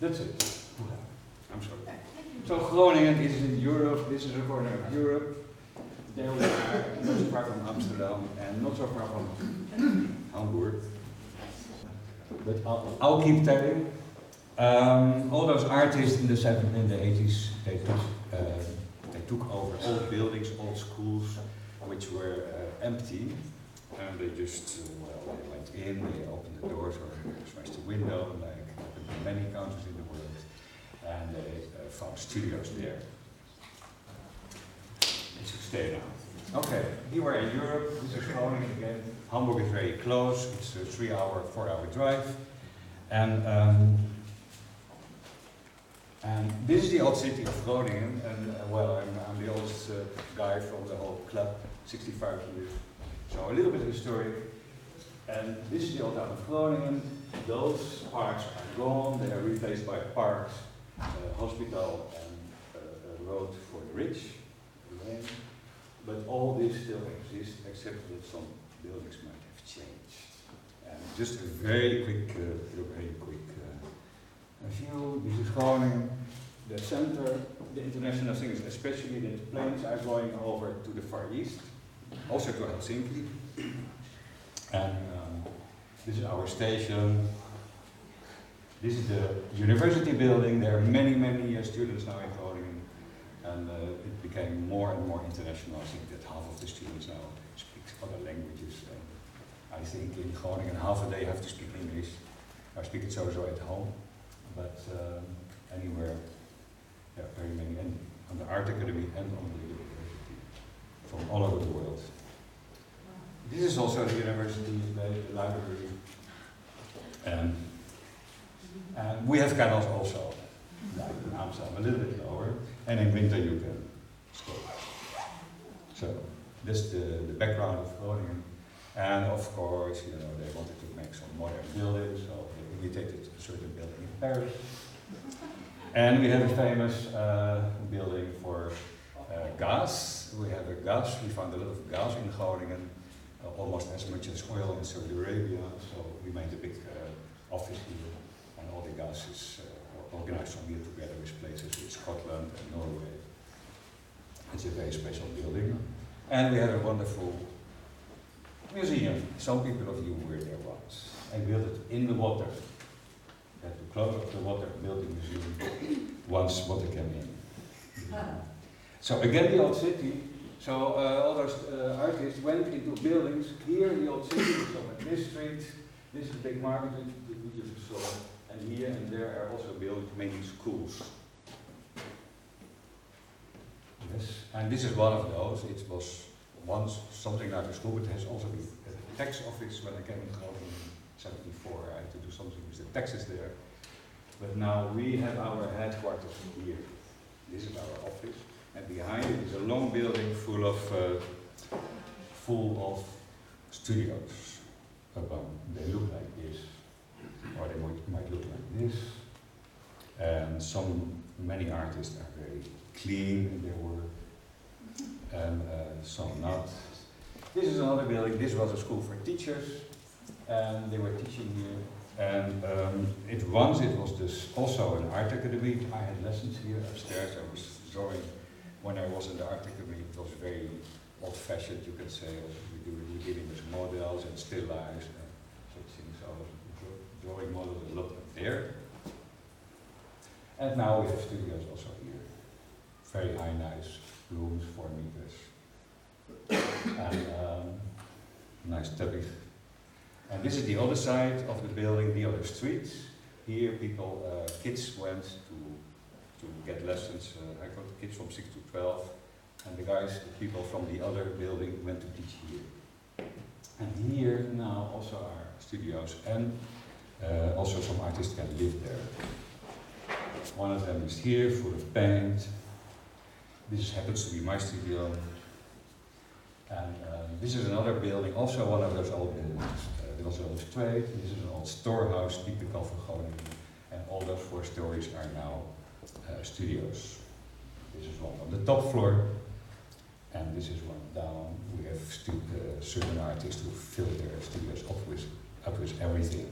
That's it. I'm sorry. So Groningen is in Europe. This is a corner of Europe. There we are, not so far from Amsterdam and not so far from Hamburg. But I'll keep telling. All those artists in the 70s and the 80s, they took over old buildings, old schools, which were empty, and they just, well, they went in, they opened the doors or smashed the window, like happened in many countries in the world, and they found studios there. It should stay now. Okay, here we're in Europe. This is Groningen again. Hamburg is very close. It's a 3-hour, 4-hour drive, and this is the old city of Groningen, and well, I'm the oldest guy from the whole club, 65 years. So a little bit of history. And this is the old town of Groningen. Those parks are gone. They are replaced by parks, hospital, and a road for the rich. But all this still exists, except that some buildings might have changed. And just a very quick view. This is Groningen, the center. The international thing is especially that the planes are going over to the Far East, also to Helsinki. And this is our station. This is the university building. There are many students now in Groningen, and it became more and more international. I think that half of the students now speak other languages. And I think in Groningen half a day have to speak English. I speak it sowieso at home, but anywhere, yeah, very many, and on the Art Academy and on the university from all over the world. This is also the university, the library, and we have kennels also, like in Amsterdam, a little bit lower, and in winter you can stay. So this is the background of Groningen, and of course, you know, they wanted to make some modern buildings, so they imitated a certain building in Paris. And we have a famous building for gas. We have a gas, we found a lot of gas in Groningen, almost as much as oil in Saudi Arabia, so we made a big office here, and all the gases are organized from here together with places in Scotland and Norway. It's a very special building. And we have a wonderful museum. Some people of you were there once. I built it in the water. We had to close up the water, build the museum once water came in. So again, the old city. So all those artists went into buildings. Here in the old city, so at this street, this is the big market that we just saw. And here and there are also buildings, many schools. Yes, and this is one of those. It was once something like a school, but it has also been a tax office. When I came in Groningen in 1974, I had to do something with the taxes there. But now we have our headquarters here. This is our office, and behind it is a long building full of studios. They look like this, or they might look like this. And many artists are very clean in their work, and some not. This is another building. This was a school for teachers, and they were teaching here. And it was also an art academy. I had lessons here upstairs. I was drawing when I was in the art academy. It was very old-fashioned, you could say. We were dealing with models and still lifes and such things. So I was drawing models a lot up there. And now we have studios also here. Very high, nice rooms, 4 meters. And nice teppich. And this is the other side of the building, the other street. Here kids went to get lessons. I got kids from 6 to 12. And the people from the other building went to teach here. And here now also are studios, and also some artists can live there. One of them is here, full of paint. This happens to be my studio. And this is another building, also one of those old buildings. There was an old trade. This is an old storehouse, typical for Groningen. And all those 4 stories are now studios. This is one on the top floor, and this is one down. We have certain artists who fill their studios up with everything.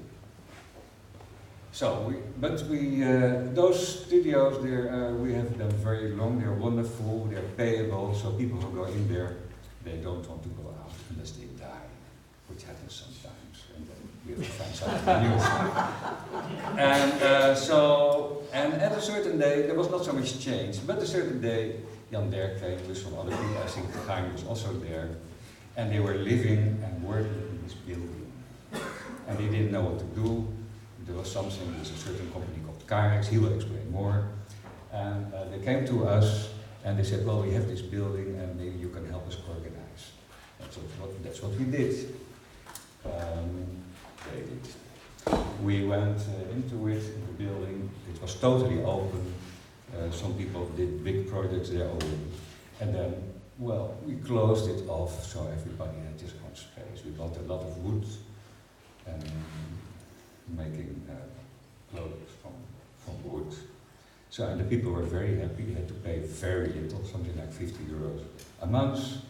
Those studios, we have them very long, they're wonderful, they're payable, so people who go in there, they don't want to go out unless they die, which happens sometimes, and then we have to find something new. And at a certain day, there was not so much change, but a certain day, Jan Derk came with some other people, I think Groningen was also there, and they were living and working in this building. And they didn't know what to do. There was something with a certain company called Carex, he will explain more. And they came to us and they said, well, we have this building and maybe you can help us organize. And so that's what we did. We went into it, in the building. It was totally open. Some people did big projects there already. And then, well, we closed it off so everybody had his own space. We bought a lot of wood and making clothes from wood. So, and the people were very happy. They had to pay very little, something like 50 euros a month.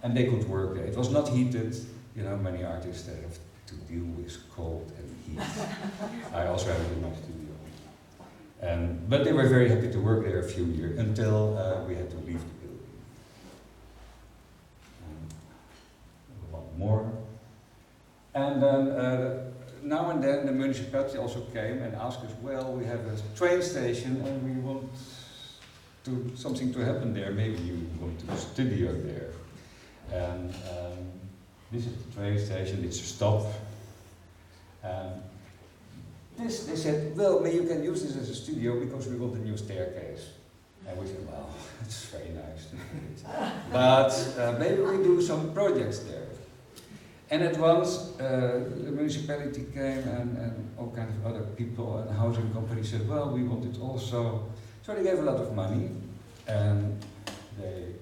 And they could work there. It was not heated. You know, many artists, they have to deal with cold and heat. I also have it in my studio. But they were very happy to work there a few years until we had to leave the building. One more. And then now and then the municipality also came and asked us, well, we have a train station and we want something to happen there. Maybe you want to do a studio there. And this is the train station, it's a stop. They said, well, maybe you can use this as a studio because we want a new staircase. And we said, well, it's very nice to do it. But maybe we do some projects there. And at once, the municipality came and all kinds of other people and housing companies said, well, we want it also. So they gave a lot of money and they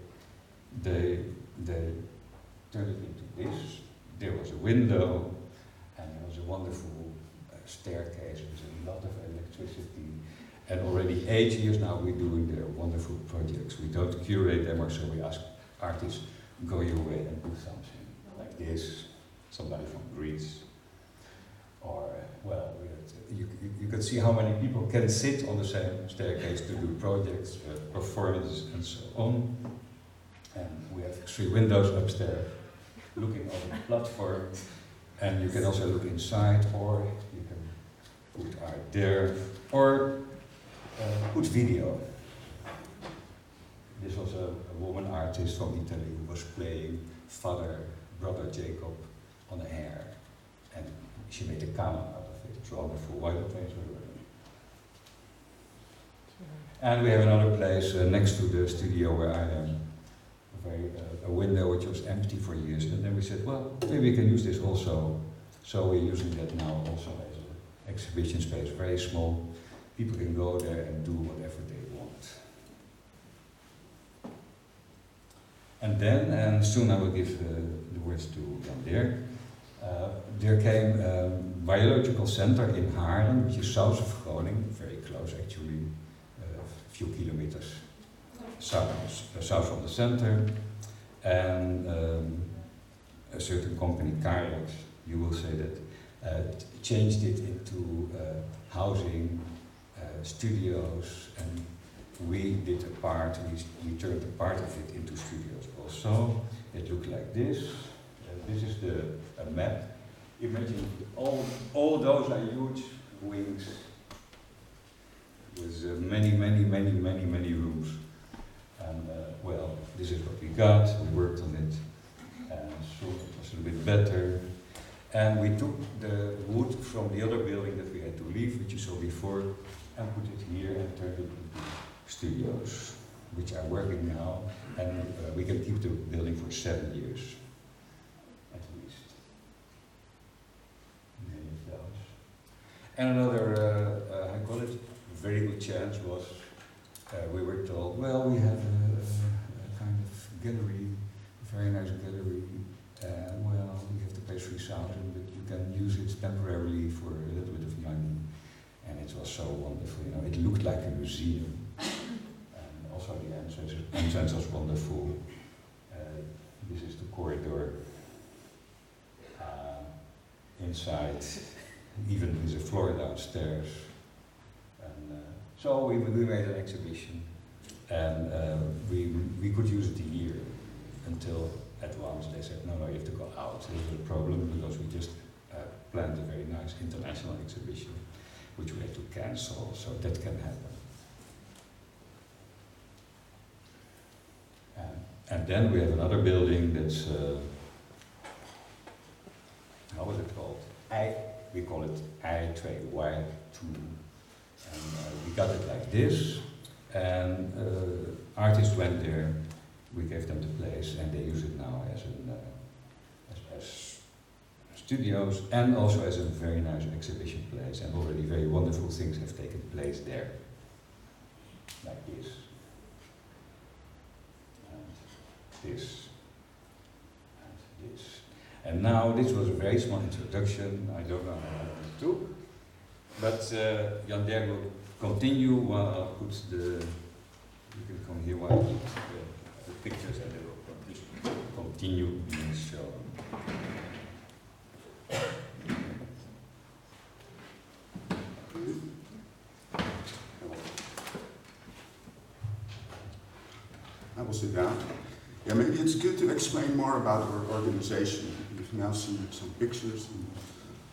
turned it into this. There was a window and there was a wonderful staircase with a lot of electricity. And already 8 years now we're doing their wonderful projects. We don't curate them or so we ask artists, go your way and do something like this. Somebody from Greece. Or, well, you can see how many people can sit on the same staircase to do projects, performances and so on. And we have 3 windows upstairs looking over the platform. And you can also look inside, or you can put art there, or put video. This was a woman artist from Italy who was playing brother Jacob on a hair. And she made a canon out of it. It's wonderful. Why the trains were running. And we have another place next to the studio where I am. A window which was empty for years, and then we said, well, maybe we can use this also. So we're using that now also as an exhibition space, very small. People can go there and do whatever they want. And then, and soon I will give the words to Jan Derk. There came a biological center in Haarlem, which is south of Groningen, very close actually, a few kilometers south from the center, and a certain company, Carex, you will say that, changed it into housing, studios, and we did a part, we turned a part of it into studios also. It looked like this. This is a map. Imagine all those are huge wings with many rooms. And well, this is what we got, we worked on it, and so it was a little bit better. And we took the wood from the other building that we had to leave, which you saw before, and put it here and turned it into studios, which are working now, and we can keep the building for 7 years, at least. Many of those. And another, I call it, very good chance was we were told, well, we have a kind of gallery, a very nice gallery. Well, we have to pay 3,000, but you can use it temporarily for a little bit of money. And it was so wonderful, you know. It looked like a museum. And also the entrance was wonderful. This is the corridor. Inside, even with a floor downstairs. And so we made an exhibition, and we could use it a year until at once they said, no, you have to go out. This is a problem because we just planned a very nice international exhibition, which we had to cancel, so that can happen. And then we have another building that's, how is it called? We call it I2Y2. And we got it like this, and artists went there, we gave them the place, and they use it now as studios, and also as a very nice exhibition place, and already very wonderful things have taken place there. Like this. This and this. And now this was a very small introduction. I don't know how long it took, but Jan Derk will continue while I put the. You can come here while I put the pictures, and they will continue in the show. I will sit down. Yeah, maybe it's good to explain more about our organization. We've now seen some pictures and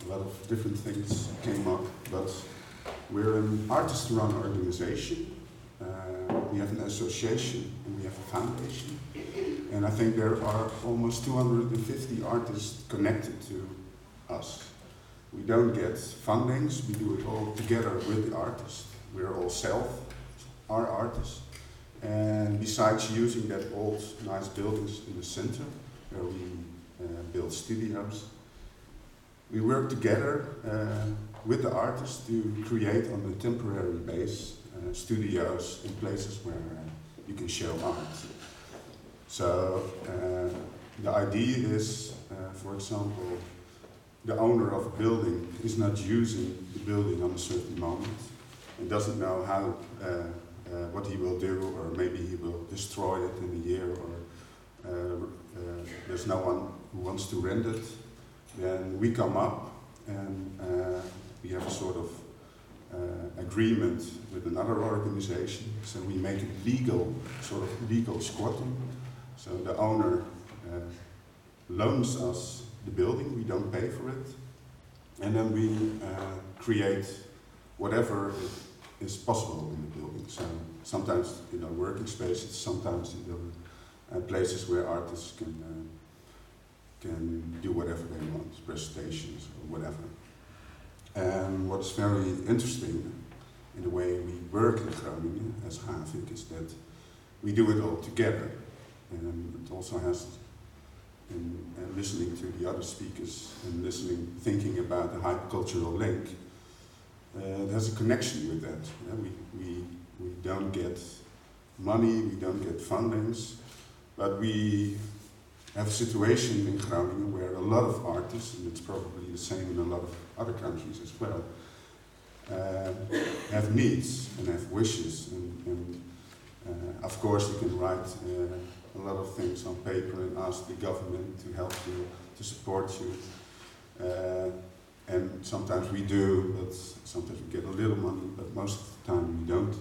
a lot of different things came up, but we're an artist-run organization. We have an association and we have a foundation. And I think there are almost 250 artists connected to us. We don't get fundings, we do it all together with the artists. We're all our artists. And besides using that old nice buildings in the center where we build studios, we work together with the artists to create on a temporary base studios in places where you can show art. So the idea is, for example, the owner of a building is not using the building on a certain moment and doesn't know how what he will do, or maybe he will destroy it in a year, or there's no one who wants to rent it, then we come up and we have a sort of agreement with another organization, so we make it legal, sort of legal squatting. So the owner loans us the building, we don't pay for it, and then we create whatever is possible in the building. So sometimes in our working spaces, sometimes in the places where artists can do whatever they want, presentations or whatever. And what's very interesting in the way we work in Groningen as HaViK is that we do it all together. And it also has, in listening to the other speakers and thinking about the hypercultural link, it has a connection with that. We don't get money, we don't get fundings, but we have a situation in Groningen where a lot of artists, and it's probably the same in a lot of other countries as well, have needs and have wishes, and of course you can write a lot of things on paper and ask the government to help you, to support you. And sometimes we do, but sometimes we get a little money, but most of the time we don't.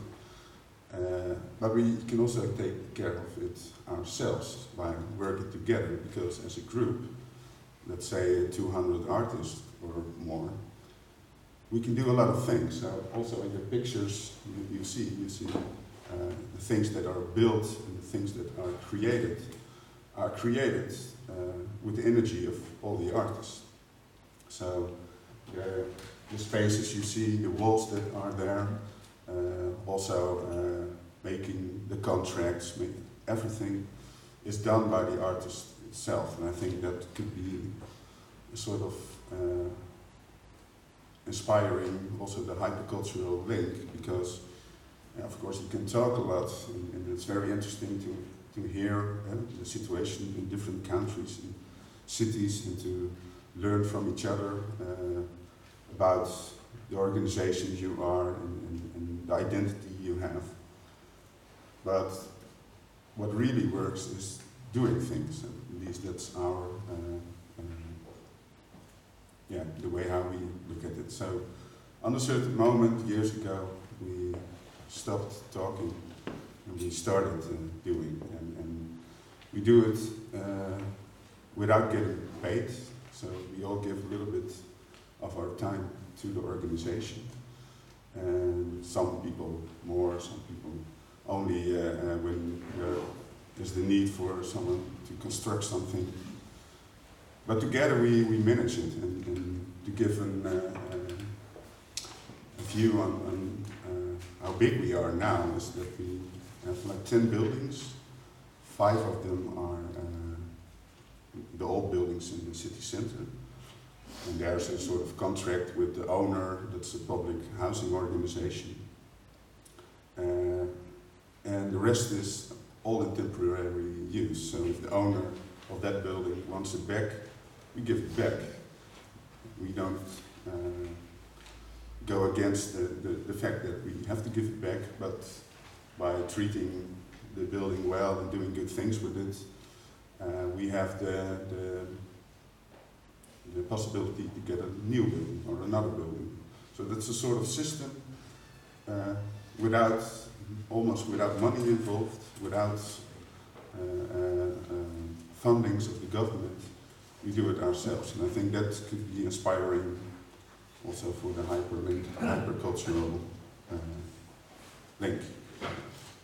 But we can also take care of it ourselves by working together, because as a group, let's say 200 artists or more, we can do a lot of things. So also in the pictures you see the things that are built and the things that are created with the energy of all the artists. So the spaces you see, the walls that are there, also making the contracts, everything is done by the artist itself, and I think that could be a sort of inspiring also the hypercultural link, because of course you can talk a lot, and it's very interesting to hear the situation in different countries and cities, and to learn from each other about the organizations you are and the identity you have. But what really works is doing things. At least that's our yeah, the way how we look at it. So, on a certain moment, years ago, we stopped talking and we started doing, and we do it without getting paid. So we all give a little bit of our time to the organization, and some people more, some people only when there's the need for someone to construct something. But together we manage it, and to give a view on how big we are now is that we have like 10 buildings. 5 of them are the old buildings in the city center. And there's a sort of contract with the owner, that's a public housing organization. And the rest is all in temporary use. So if the owner of that building wants it back, we give it back. We don't go against the fact that we have to give it back, but by treating the building well and doing good things with it, we have the possibility to get a new building or another building. So that's a sort of system almost without money involved, without fundings of the government. We do it ourselves, and I think that could be inspiring also for the hypercultural link.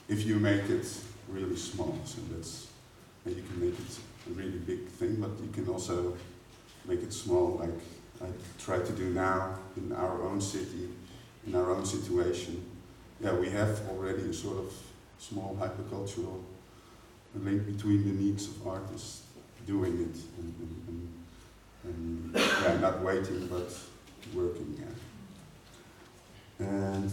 If you make it really small, so you can make it a really big thing, but you can also make it small, like I try to do now in our own city, in our own situation. Yeah, we have already a sort of small hypercultural link between the needs of artists doing it and yeah, not waiting but working. Yeah. And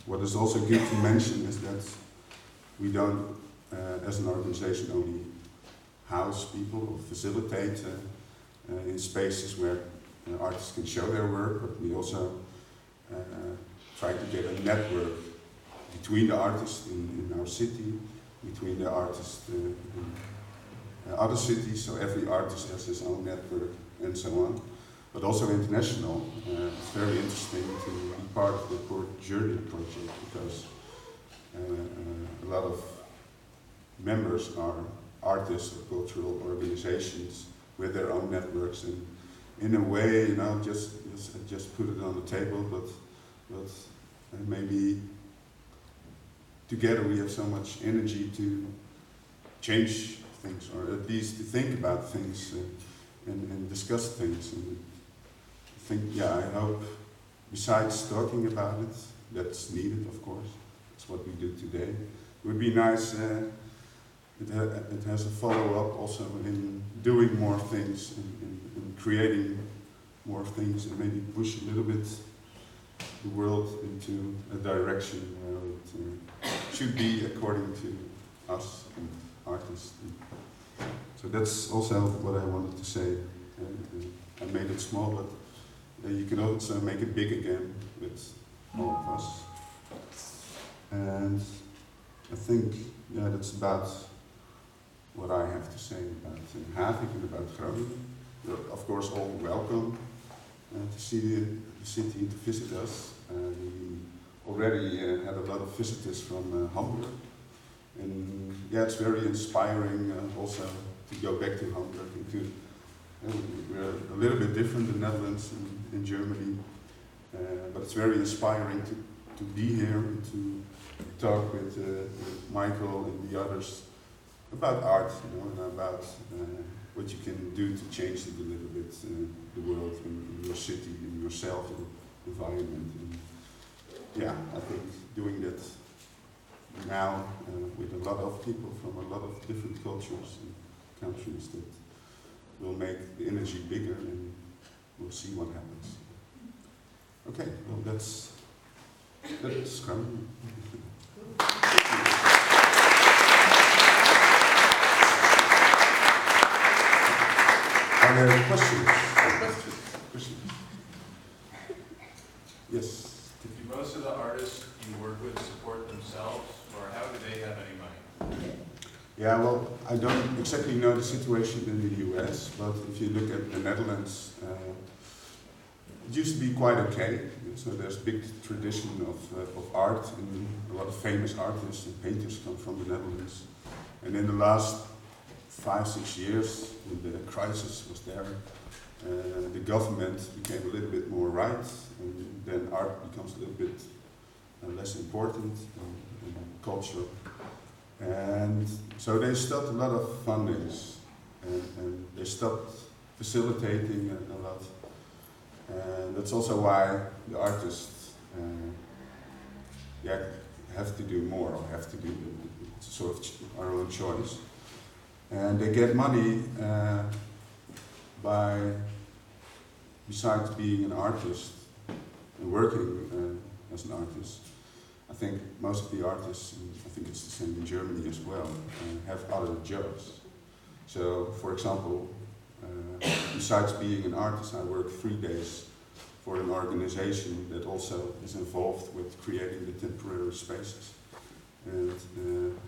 what is also good to mention is that we don't, as an organization, only house people or facilitate in spaces where artists can show their work, but we also try to get a network between the artists in our city, between the artists in other cities, so every artist has his own network and so on, but also international. It's very interesting to be part of the Port Journey project because a lot of members are artists or cultural organizations with their own networks, and in a way, you know, just put it on the table, but maybe together we have so much energy to change things, or at least to think about things and discuss things. And I think, yeah, I hope, besides talking about it, that's needed, of course, it's what we do today. It would be nice, it has a follow-up also in doing more things, in creating more things, and maybe push a little bit the world into a direction where it should be according to us and artists. So that's also what I wanted to say. I made it small, but you can also make it big again with all of us. And I think, yeah, that's about what I have to say about HaViK and about Groningen. You're of course all welcome to see the city and to visit us. We already had a lot of visitors from Hamburg, and yeah, it's very inspiring also to go back to Hamburg. We're a little bit different in the Netherlands and in Germany, but it's very inspiring to be here and to talk with Michael and the others about art, you know, and about what you can do to change it a little bit, the world, in your city, in yourself, in the environment. And yeah, I think doing that now with a lot of people from a lot of different cultures and countries, that will make the energy bigger, and we'll see what happens. Okay, well that's Groningen. Are there questions? Questions? Yes. Do most of the artists you work with support themselves, or how do they have any money? Yeah, well, I don't exactly know the situation in the US, but if you look at the Netherlands, it used to be quite okay. So there's big tradition of art, and a lot of famous artists and painters come from the Netherlands. And in the last 5-6 years, when the crisis was there, the government became a little bit more right, and then art becomes a little bit less important in culture. And so they stopped a lot of fundings, and they stopped facilitating a lot. And that's also why the artists have to do more, or have to do, it's sort of our own choice. And they get money by, besides being an artist and working as an artist. I think most of the artists, and I think it's the same in Germany as well, have other jobs. So, for example, besides being an artist, I work 3 days for an organization that also is involved with creating the temporary spaces. And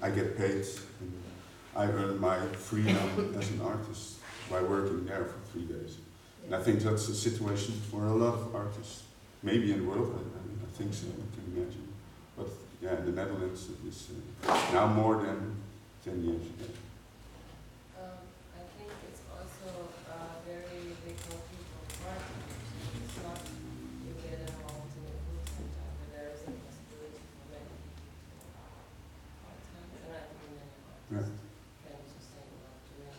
I get paid, and I earn my freedom as an artist by working there for 3 days. And I think that's a situation for a lot of artists. Maybe in the world, I think so, I can imagine. But yeah, in the Netherlands it is now more than 10 years ago. I think it's also very big motive for part-time. It's not you get involved in a full-time job, but there is a possibility for many people part-time, and I think many artists can sustain without doing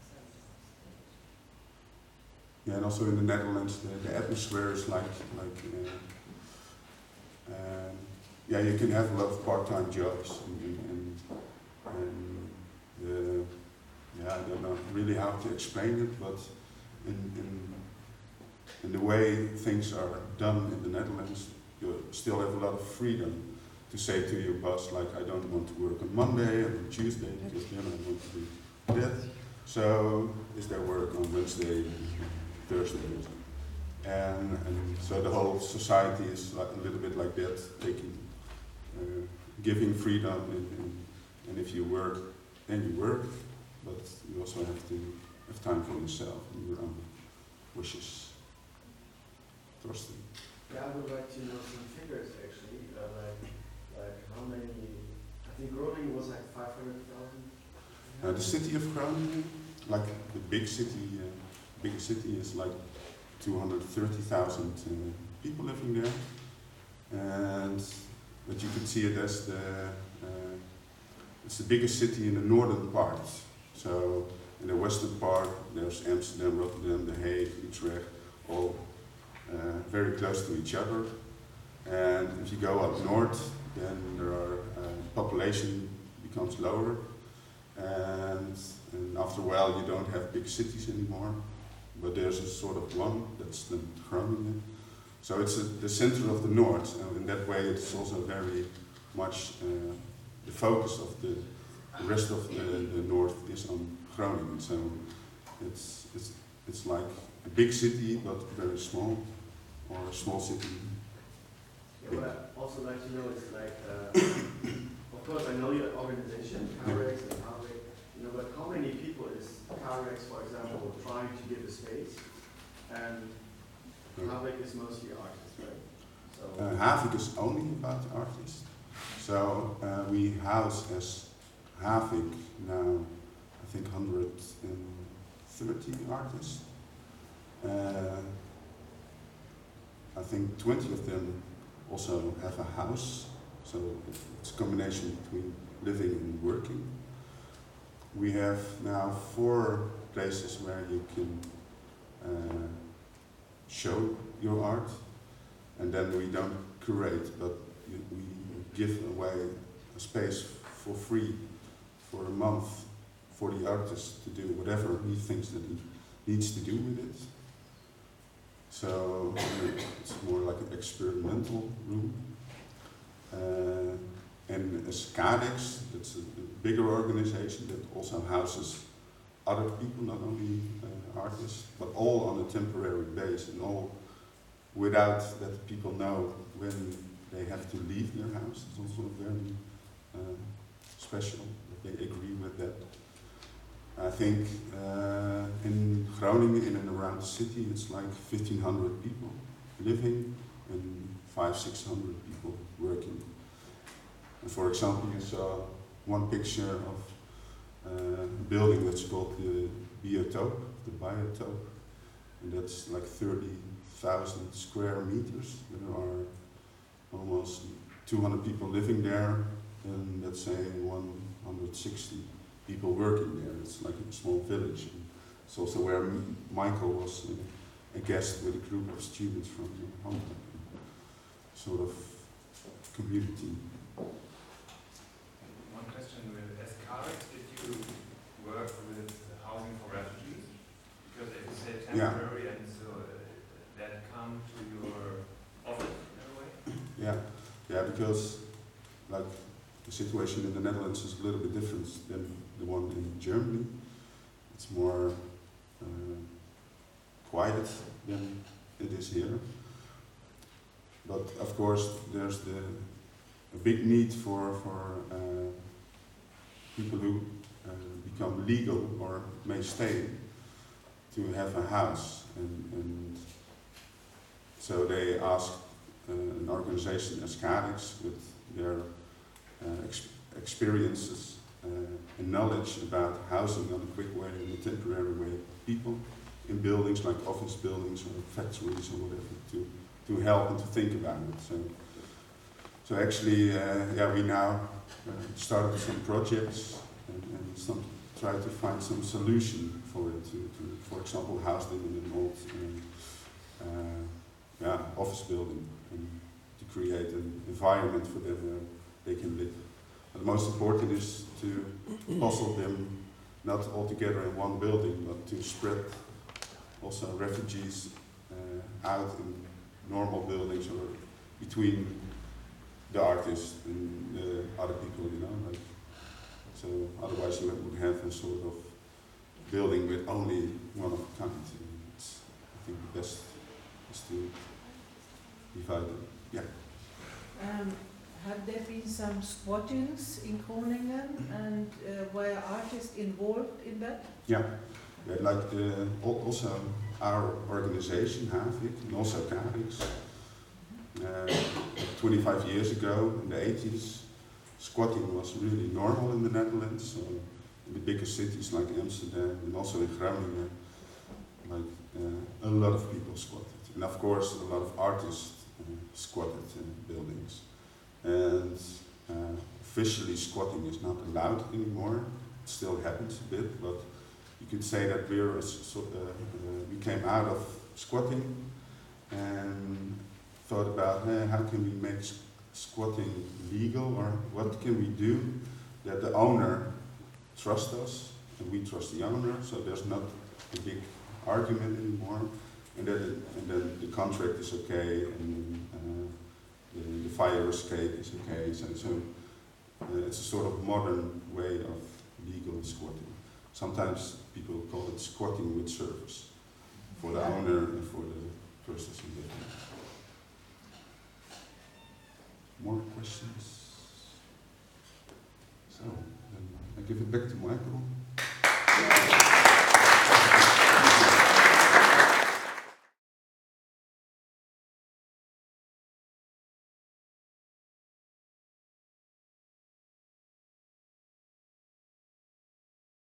some jobs. Yeah, and also in the Netherlands, the atmosphere is like yeah, you can have a lot of part-time jobs, and yeah, I don't know really how to explain it, but in the way things are done in the Netherlands, you still have a lot of freedom to say to your boss, like, I don't want to work on Monday or on Tuesday because then I want to do that. So is there work on Wednesday, Thursday? And so the whole society is like a little bit like that, giving freedom, and if you work, then you work, but you also have to have time for yourself and your own wishes. Thorsten? Yeah, I would like to know some figures actually, like how many, I think Groningen was like 500,000? The city of Groningen, like the big city, biggest city is like 230,000 people living there, but you can see it as it's the biggest city in the northern part. So in the western part there's Amsterdam, Rotterdam, The Hague, Utrecht, all very close to each other. And if you go up north, then there are population becomes lower, and after a while you don't have big cities anymore. But there's a sort of one, that's the Groningen. So it's the center of the north, and in that way it's also very much the focus of the rest of the north is on Groningen. So it's like a big city but very small, or a small city. Yeah, what I also like to know is like, of course I know your organization, HaViK and HaViK, you know, but how many people is HaViK, for example, trying to give a space, and HaViK is mostly artists, right? So HaViK is only about artists. So we house as HaViK now, I think 130 artists. I think 20 of them also have a house, so it's a combination between living and working. We have now 4 places where you can show your art, and then we don't curate, but we give away a space for free for a month for the artist to do whatever he thinks that he needs to do with it. So it's more like an experimental room. And as Cadex, that's a bigger organization that also houses other people, not only artists, but all on a temporary basis, and all without that people know when they have to leave their house. It's also very special that they with that. I think in Groningen, in and around the city, it's like 1,500 people living and 500-600 people working. And for example, you saw one picture of a building that's called the biotope, and that's like 30,000 square meters. There are almost 200 people living there, and let's say 160 people working there. It's like a small village. And it's also where Michael was a guest with a group of students from Hamburg, sort of community. One question with HaViK, did you work with housing for refugees? Because if you say temporary, and so that come to your office in a way? Yeah, because like the situation in the Netherlands is a little bit different than the one in Germany. It's more quiet than it is here. But of course, there's a big need for people who become legal or may stay to have a house, and so they asked an organization as HaViK with their experiences and knowledge about housing on a quick way, in a temporary way, people in buildings like office buildings or factories or whatever, to help and to think about it. So actually, we now started some projects and try to find some solution for it, to for example, house them in an old office building, and to create an environment for them where they can live. But the most important is to puzzle them not all together in one building, but to spread also refugees out in normal buildings or between the artists and the other people, like, so otherwise you would have a sort of building with only one of a kind. It's, I think the best is to divide them. Yeah. Have there been some squattings in Groningen, and were artists involved in that? Yeah, like also our organization, HaViK, and also HaViK. 25 years ago, in the 80s, squatting was really normal in the Netherlands. So in the bigger cities like Amsterdam and also in Groningen, like a lot of people squatted. And of course, a lot of artists squatted in buildings. And officially squatting is not allowed anymore. It still happens a bit, but you could say that we came out of squatting and thought about how can we make squatting legal, or what can we do that the owner trusts us and we trust the owner, so there's not a big argument anymore, and then the contract is okay, and the fire escape is okay. So it's a sort of modern way of legal squatting. Sometimes people call it squatting with service for the owner and for the persons who live there. More questions? So, then I give it back to Michael.